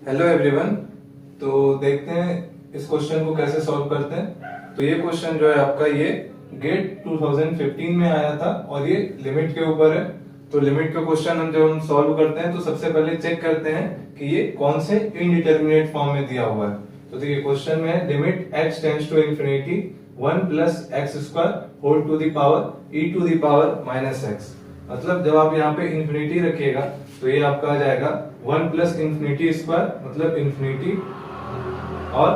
Hello everyone. तो देखते हैं इस क्वेश्चन को कैसे सॉल्व करते हैं। तो ये क्वेश्चन जो है आपका ये गेट 2015 में आया था और ये लिमिट के ऊपर है। तो लिमिट का क्वेश्चन जब हम सॉल्व करते हैं तो सबसे पहले चेक करते हैं कि ये कौन से इनडिटरमिनेट फॉर्म में दिया हुआ है। तो देखिए क्वेश्चन में है limit x tends to infinity 1 plus x square whole to the power e to the power minus x. मतलब जब आप यहाँ पे इंफिनिटी रखिएगा तो ये आपका आ जाएगा 1 प्लस इंफिनिटी स्क्वायर मतलब इंफिनिटी और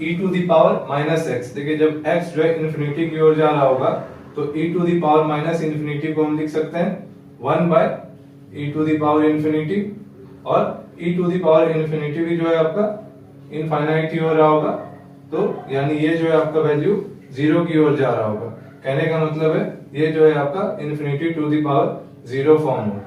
e to the power minus x. देखिए जब x जो है इंफिनिटी की ओर जा रहा होगा तो e to the power minus infinity को हम लिख सकते हैं 1 by e to the power infinity, और e to the power infinity भी जो है आपका इनफाइनाइट की ओर रहा होगा, तो यानी ये जो है आपका वैल्यू 0 की ओर जा रहा होगा। कहने का मतलब है ये जो है आपका infinity to the power 0 form हो।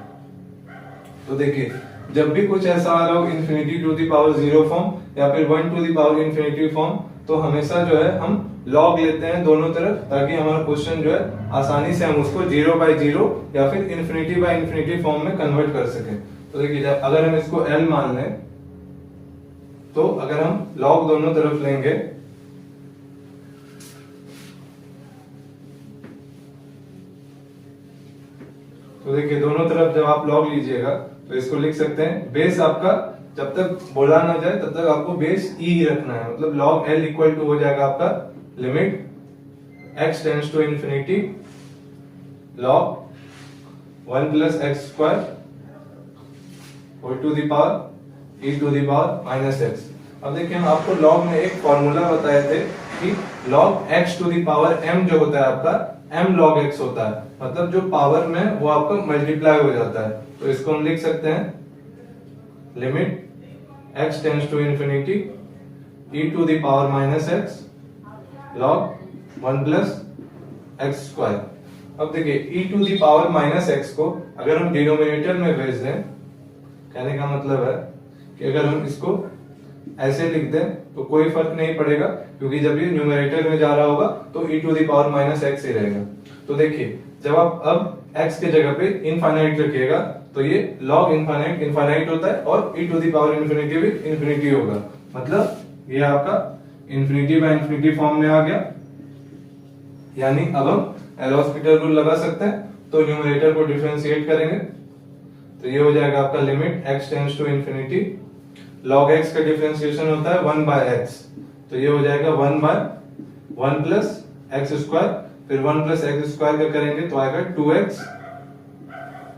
तो देखिए जब भी कुछ ऐसा आ रहा हो infinity to the power 0 form या फिर 1 to the power infinity form, तो हमेशा जो है हम लॉग लेते हैं दोनों तरफ, ताकि हमारा क्वेश्चन जो है आसानी से हम उसको 0 बाय 0 या फिर इंफिनिटी बाय इंफिनिटी फॉर्म में कन्वर्ट कर सकें। तो देखिए जब अगर हम इसको L मान लें तो अगर हम लॉग दोनों तरफ लेंगे तो देखिए दोनों तरफ जब आप लॉग लीजिएगा तो इसको लिख सकते हैं बेस आपका जब तक बोला ना जाए तब तक आपको बेस e ही रखना है। मतलब लॉग L इक्वल टू हो जाएगा आपका limit x tends to infinity log 1 plus x square whole to the power e to the power minus x. अब देखिए हम आपको लॉग में एक फॉर्मूला बताए थे कि log x to the power m जो होता है आपका m log x होता है, मतलब जो पावर में वो आपका मल्टीप्लाई हो जाता है। तो इसको हम लिख सकते हैं limit x tends to infinity e to the power minus x log 1 plus x square. अब देखिए e to the power minus x को अगर हम डिनोमिनेटर में भेज दें, कहने का मतलब है कि अगर हम इसको ऐसे लिख दें तो कोई फर्क नहीं पड़ेगा, क्योंकि जब ये न्यूमरेटर में जा रहा होगा तो e to the power minus X ही रहेगा। तो देखिए जब आप अब x के जगह पे इनफाइनाइट रखिएगा तो ये log इनफाइनाइट इनफाइनाइट होता है और e to the power infinity भी इंफिनिटी होगा। मतलब ये आपका इंफिनिटी बाय इंफिनिटी फॉर्म में आ गया। यानी अब हम एल हॉस्पिटल रूल लगा सकते हैं। तो न्यूमरेटर को डिफरेंशिएट करेंगे तो ये हो जाएगा आपका limit x tends to infinity log x का डिफरेंशिएशन होता है 1 बाय x, तो ये हो जाएगा 1 बाय 1 प्लस एक्स स्क्वायर, फिर 1 प्लस एक्स स्क्वायर का करेंगे तो आएगा 2x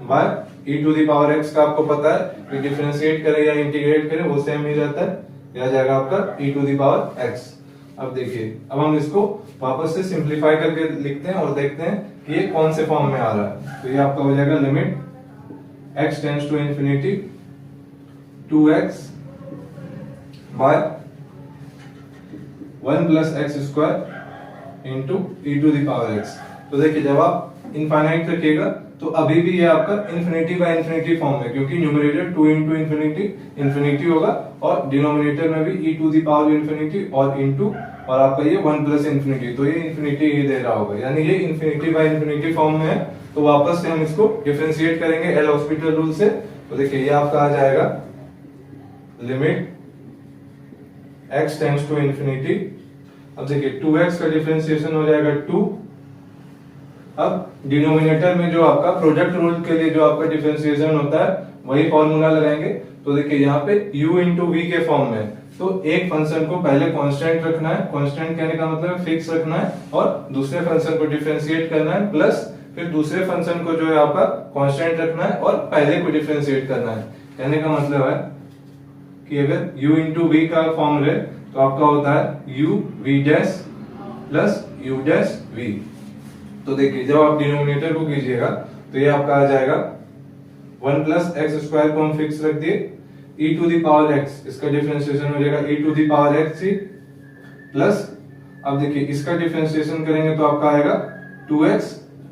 by e to the power x का आपको पता है कि डिफरेंशिएट करें या इंटीग्रेट करें वो सेम ही रहता है, यह जाएगा आपका e to the power x। अब देखिए अब हम इसको वापस से सिंपलीफाई करके लिखते हैं और देखते हैं कि ये कौन से फॉर्म में आ रहा है। तो ये आपका हो जाएगा limit x tends to infinity 2x by 1 plus x square into e to the power x. तो देखिए जब आप इनफाइनाइट रखिएगा तो अभी भी ये आपका इंफिनिटी बाय इंफिनिटी फॉर्म है, क्योंकि न्यूमरेटर 2 इंटू इंफिनिटी इंफिनिटी होगा और डिनोमिनेटर में भी e to the power infinity और इंटू और आपका ये 1 प्लस इंफिनिटी, तो ये इंफिनिटी ही दे रहा होगा, यानी ये इंफिनिटी बाय इंफिनिटी फॉर्म में है। तो वापस से हम इसको डिफरेंशिएट करेंगे एल हॉस्पिटल रूल से। तो देखिए ये आपका आ जाएगा limit x tends to infinity. अब देखिए 2x का डिफरेंशिएशन हो जाएगा 2। अब डिनोमिनेटर में जो आपका प्रोडक्ट रूल के लिए जो आपका डिफरेंशिएशन होता है वही फॉर्मूला लगाएंगे। तो देखिए यहाँ पे u इंटू वी के फॉर्म में, तो एक फंक्शन को पहले कांस्टेंट रखना है, कांस्टेंट कहने का मतलब फिक्स रखना है, और दूसरे फंक्शन को डिफरेंशिएट करना है, प्लस फिर दूसरे फंक्शन को जो है आपका कांस्टेंट रखना है और पहले को डिफरेंशिएट करना है। कहने का मतलब है कि अगर u इंटू वी का फॉर्म रहे तो आपका होता है u v dash plus u dash v। तो देखिए जब आप डिनोमिनेटर को कीजिएगा तो ये आपका आ जाएगा 1 प्लस एक्स स्क्वायर को हम फिक्स रख दिए, e to the power x इसका डिफरेंशिएशन हो जाएगा e to the power x plus अब देखिए इसका डिफरेंशिएशन करेंगे तो आपका आएगा 2x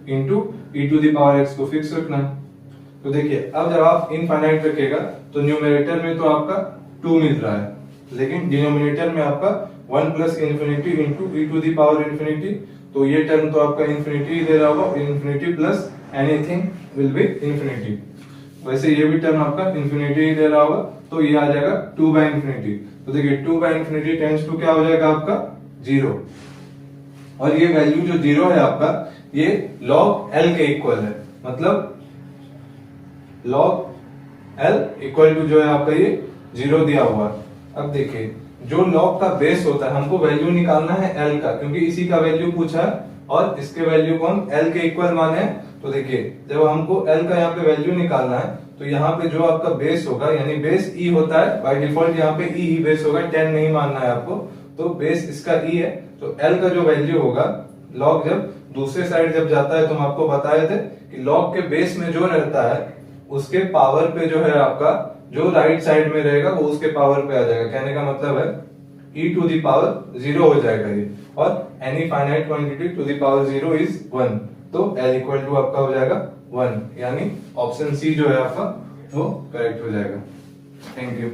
into e to the power x को फिक्स रखना है। तो देखिए अब जब आप इनफाइनाइट रखेगा तो न्यूमरेटर में तो आपका 2 मिल रहा है, लेकिन डिनोमिनेटर में आपका 1 plus infinity into e to the power infinity, तो ये टर्म तो आपका इंफिनिटी ही दे रहा होगा, infinity plus anything will be infinity. वैसे ये भी टर्म आपका इंफिनिटी ही दे रहा होगा, तो ये आ जाएगा 2 बाई इंफिनिटी। तो देखिए 2 बाई इंफिनिटी टेंड्स टू क्या हो जाएगा आपका 0, और ये वैल्यू जो 0 है आपका ये log L के इक्वल है, मतलब log L इक्वल टू जो है आपका ये 0 दिया हुआ है। अब देखिए जो log का बेस होता है हमको वैल्यू निकालना है L का, क्योंकि इसी का वैल्यू पूछा है और इसके वैल्यू को हम L के इक्वल माने हैं। तो देखिए जब हमको L का यहाँ पे वैल्यू निकालना है तो यहाँ पे जो आपका बेस होगा, यानी बेस E होता है बाय डिफॉल्ट, यहाँ पे E ही बेस होगा, 10 नहीं मानना है आपको, तो बेस इसका E है। तो L का जो वैल्यू होगा log जब दूसरे साइड जब जाता है तो हम आपको बताए थे कि log के बेस में जो रहता है उसके पावर पे जो है आपका जो राइट साइड में रहेगा वो उसके पावर पे आ जाएगा। कहने का मतलब है e टू दी पावर 0 हो जाएगा ये, और any finite quantity to the power 0 is 1, तो L इक्वल टू आपका हो जाएगा 1, यानी ऑप्शन सी जो है आपका वो करेक्ट हो जाएगा। Thank you.